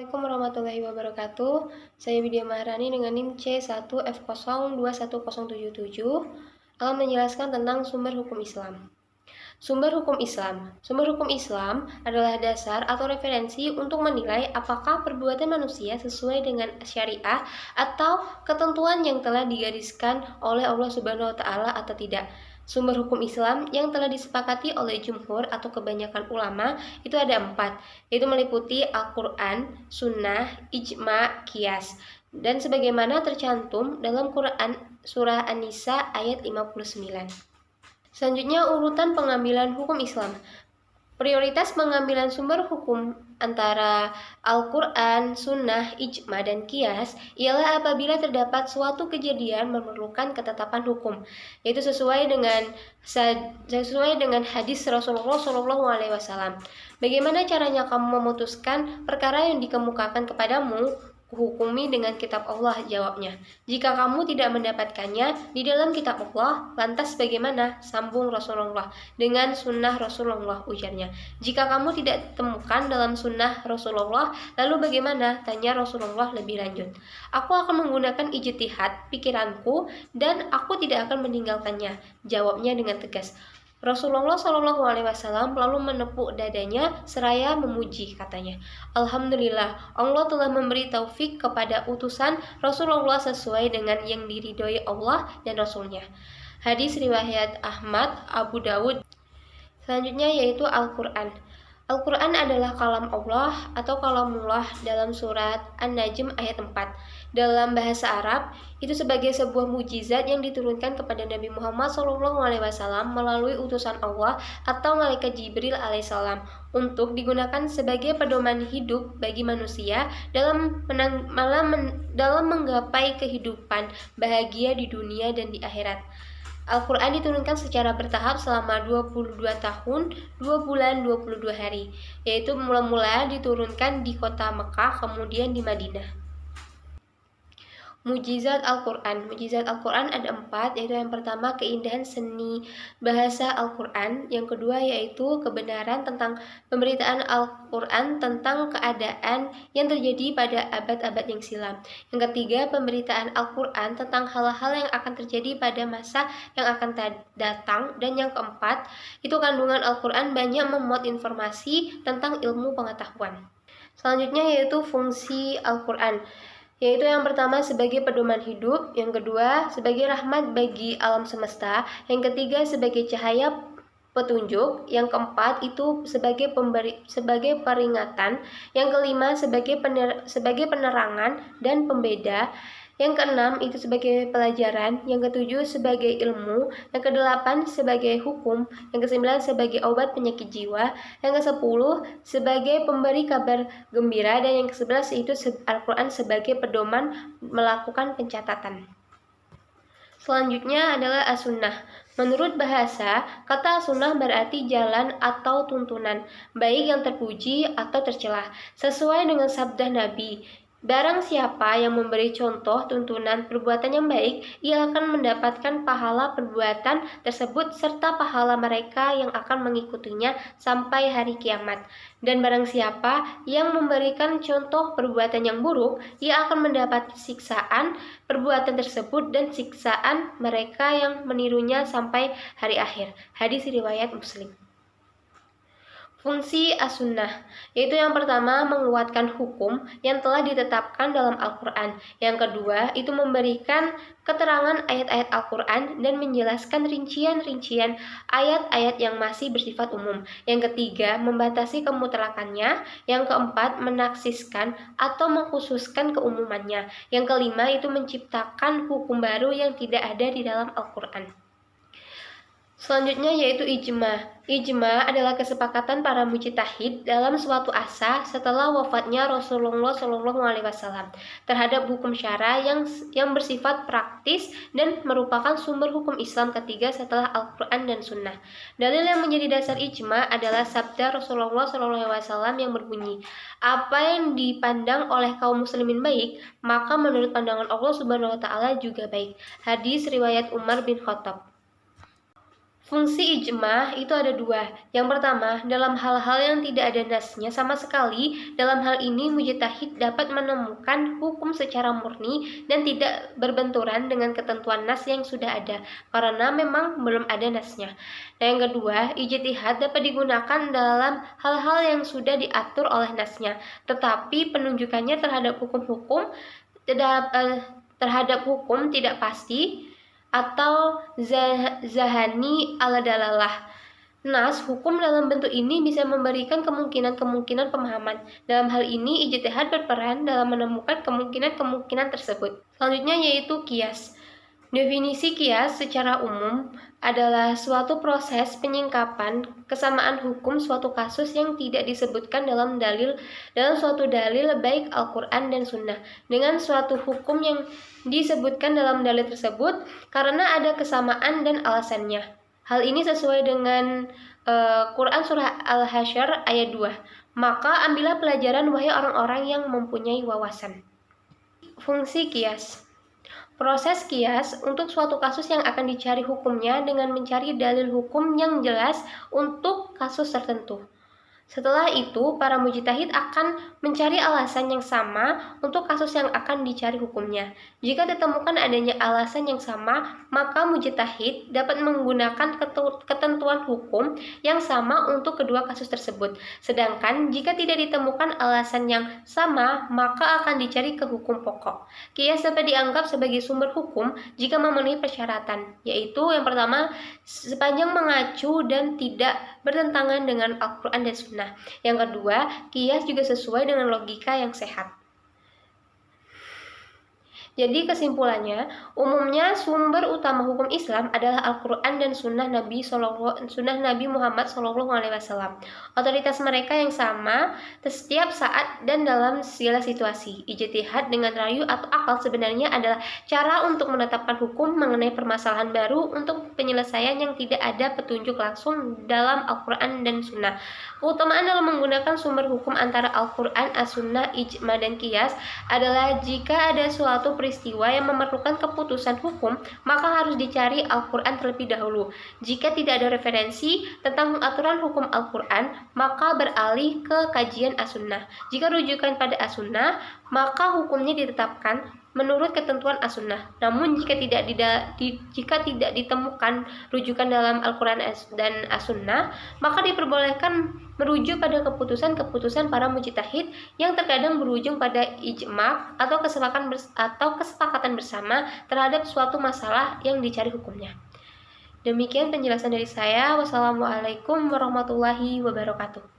Assalamualaikum warahmatullahi wabarakatuh. Saya Widya Maharani dengan NIM C1F0211077 akan menjelaskan tentang sumber hukum Islam. Sumber hukum Islam. Sumber hukum Islam adalah dasar atau referensi untuk menilai apakah perbuatan manusia sesuai dengan syariah atau ketentuan yang telah digariskan oleh Allah Subhanahu wa taala atau tidak. Sumber hukum Islam yang telah disepakati oleh jumhur atau kebanyakan ulama itu ada 4, yaitu meliputi Al-Quran, Sunnah, Ijma, Qiyas, dan sebagaimana tercantum dalam Quran Surah An-Nisa ayat 59. Selanjutnya urutan pengambilan hukum Islam. Prioritas pengambilan sumber hukum antara Al-Quran, Sunnah, Ijma, dan Qiyas ialah apabila terdapat suatu kejadian memerlukan ketetapan hukum, yaitu sesuai dengan hadis Rasulullah SAW. Bagaimana caranya kamu memutuskan perkara yang dikemukakan kepadamu? Hukumi dengan kitab Allah, jawabnya. Jika kamu tidak mendapatkannya di dalam kitab Allah, lantas bagaimana? Sambung Rasulullah. Dengan sunnah Rasulullah, ujarnya. Jika kamu tidak temukan dalam sunnah Rasulullah, lalu bagaimana? Tanya Rasulullah lebih lanjut. Aku akan menggunakan ijtihad pikiranku dan aku tidak akan meninggalkannya, jawabnya dengan tegas. Rasulullah SAW lalu menepuk dadanya seraya memuji, katanya, Alhamdulillah, Allah telah memberi taufik kepada utusan Rasulullah sesuai dengan yang diridhoi Allah dan Rasulnya. Hadis riwayat Ahmad, Abu Dawud. Selanjutnya yaitu Al-Quran. Al-Quran adalah kalam Allah atau kalamullah dalam surat An-Najm ayat 4. Dalam bahasa Arab, itu sebagai sebuah mukjizat yang diturunkan kepada Nabi Muhammad SAW melalui utusan Allah atau malaikat Jibril alaihissalam untuk digunakan sebagai pedoman hidup bagi manusia dalam menggapai kehidupan bahagia di dunia dan di akhirat. Al-Quran diturunkan secara bertahap selama 22 tahun, 2 bulan, 22 hari, yaitu mula-mula diturunkan di kota Mekah, kemudian di Madinah. Mujizat Al-Quran. Mujizat Al-Quran ada 4, yaitu yang pertama keindahan seni bahasa Al-Quran, yang kedua yaitu kebenaran tentang pemberitaan Al-Quran tentang keadaan yang terjadi pada abad-abad yang silam, yang ketiga pemberitaan Al-Quran tentang hal-hal yang akan terjadi pada masa yang akan datang, dan yang keempat itu kandungan Al-Quran banyak memuat informasi tentang ilmu pengetahuan. Selanjutnya yaitu fungsi Al-Quran, yaitu yang pertama sebagai pedoman hidup, yang kedua sebagai rahmat bagi alam semesta, yang ketiga sebagai cahaya petunjuk, yang keempat itu sebagai peringatan, yang kelima sebagai penerangan dan pembeda, yang keenam itu sebagai pelajaran, yang ketujuh sebagai ilmu, yang kedelapan sebagai hukum, yang kesembilan sebagai obat penyakit jiwa, yang kesepuluh sebagai pemberi kabar gembira, dan yang kesebelas itu Al-Quran sebagai pedoman melakukan pencatatan. Selanjutnya adalah as-sunnah. Menurut bahasa, kata as-sunnah berarti jalan atau tuntunan, baik yang terpuji atau tercela, sesuai dengan sabda Nabi. Barang siapa yang memberi contoh tuntunan perbuatan yang baik, ia akan mendapatkan pahala perbuatan tersebut serta pahala mereka yang akan mengikutinya sampai hari kiamat. Dan barang siapa yang memberikan contoh perbuatan yang buruk, ia akan mendapat siksaan perbuatan tersebut dan siksaan mereka yang menirunya sampai hari akhir. Hadis riwayat Muslim. Fungsi as-sunnah, yaitu yang pertama menguatkan hukum yang telah ditetapkan dalam Al-Quran. Yang kedua, itu memberikan keterangan ayat-ayat Al-Quran dan menjelaskan rincian-rincian ayat-ayat yang masih bersifat umum. Yang ketiga, membatasi kemutlakakannya. Yang keempat, menaksiskan atau mengkhususkan keumumannya. Yang kelima, itu menciptakan hukum baru yang tidak ada di dalam Al-Quran. Selanjutnya yaitu ijma. Ijma adalah kesepakatan para mujtahid dalam suatu asa setelah wafatnya Rasulullah SAW terhadap hukum syara yang bersifat praktis dan merupakan sumber hukum Islam ketiga setelah Al-Quran dan Sunnah. Dalil yang menjadi dasar ijma adalah sabda Rasulullah SAW yang berbunyi, apa yang dipandang oleh kaum muslimin baik, maka menurut pandangan Allah Subhanahu Wa Taala juga baik. Hadis riwayat Umar bin Khattab. Fungsi ijma itu ada dua. Yang pertama, dalam hal-hal yang tidak ada nasnya sama sekali, dalam hal ini mujtahid dapat menemukan hukum secara murni dan tidak berbenturan dengan ketentuan nas yang sudah ada, karena memang belum ada nasnya. Nah, yang kedua, ijtihad dapat digunakan dalam hal-hal yang sudah diatur oleh nasnya, tetapi penunjukannya terhadap hukum tidak pasti atau zahani ala dalalah. Nas, hukum dalam bentuk ini bisa memberikan kemungkinan-kemungkinan pemahaman. Dalam hal ini, ijtihad berperan dalam menemukan kemungkinan-kemungkinan tersebut. Selanjutnya yaitu qiyas. Definisi qiyas secara umum adalah suatu proses penyingkapan kesamaan hukum suatu kasus yang tidak disebutkan dalam suatu dalil baik Al-Quran dan Sunnah dengan suatu hukum yang disebutkan dalam dalil tersebut karena ada kesamaan dan alasannya. Hal ini sesuai dengan Quran Surah Al-Hasyr ayat 2. Maka ambillah pelajaran wahai orang-orang yang mempunyai wawasan. Fungsi qiyas. Proses qiyas untuk suatu kasus yang akan dicari hukumnya dengan mencari dalil hukum yang jelas untuk kasus tertentu. Setelah itu, para mujtahid akan mencari alasan yang sama untuk kasus yang akan dicari hukumnya. Jika ditemukan adanya alasan yang sama, maka mujtahid dapat menggunakan ketentuan hukum yang sama untuk kedua kasus tersebut. Sedangkan jika tidak ditemukan alasan yang sama, maka akan dicari ke hukum pokok. Qiyas dapat dianggap sebagai sumber hukum jika memenuhi persyaratan, yaitu yang pertama, sepanjang mengacu dan tidak bertentangan dengan Al-Quran dan Sunnah. Yang kedua, qiyas juga sesuai dengan logika yang sehat. Jadi kesimpulannya, umumnya sumber utama hukum Islam adalah Al-Quran dan Sunnah Nabi Muhammad SAW. Otoritas mereka yang sama setiap saat dan dalam segala situasi. Ijtihad dengan rayu atau akal sebenarnya adalah cara untuk menetapkan hukum mengenai permasalahan baru untuk penyelesaian yang tidak ada petunjuk langsung dalam Al-Quran dan Sunnah. Keutamaan dalam menggunakan sumber hukum antara Al-Quran, As-Sunnah, Ijma, dan Qiyas adalah jika ada suatu peristiwa yang memerlukan keputusan hukum, maka harus dicari Al-Quran terlebih dahulu. Jika tidak ada referensi tentang aturan hukum Al-Quran, maka beralih ke kajian As-Sunnah. Jika rujukan pada As-Sunnah, maka hukumnya ditetapkan menurut ketentuan As-Sunnah. Namun jika tidak ditemukan rujukan dalam Al-Quran dan As-Sunnah, maka diperbolehkan merujuk pada keputusan-keputusan para mujtahid yang terkadang berujung pada ijma atau kesepakatan bersama terhadap suatu masalah yang dicari hukumnya. Demikian penjelasan dari saya. Wassalamualaikum warahmatullahi wabarakatuh.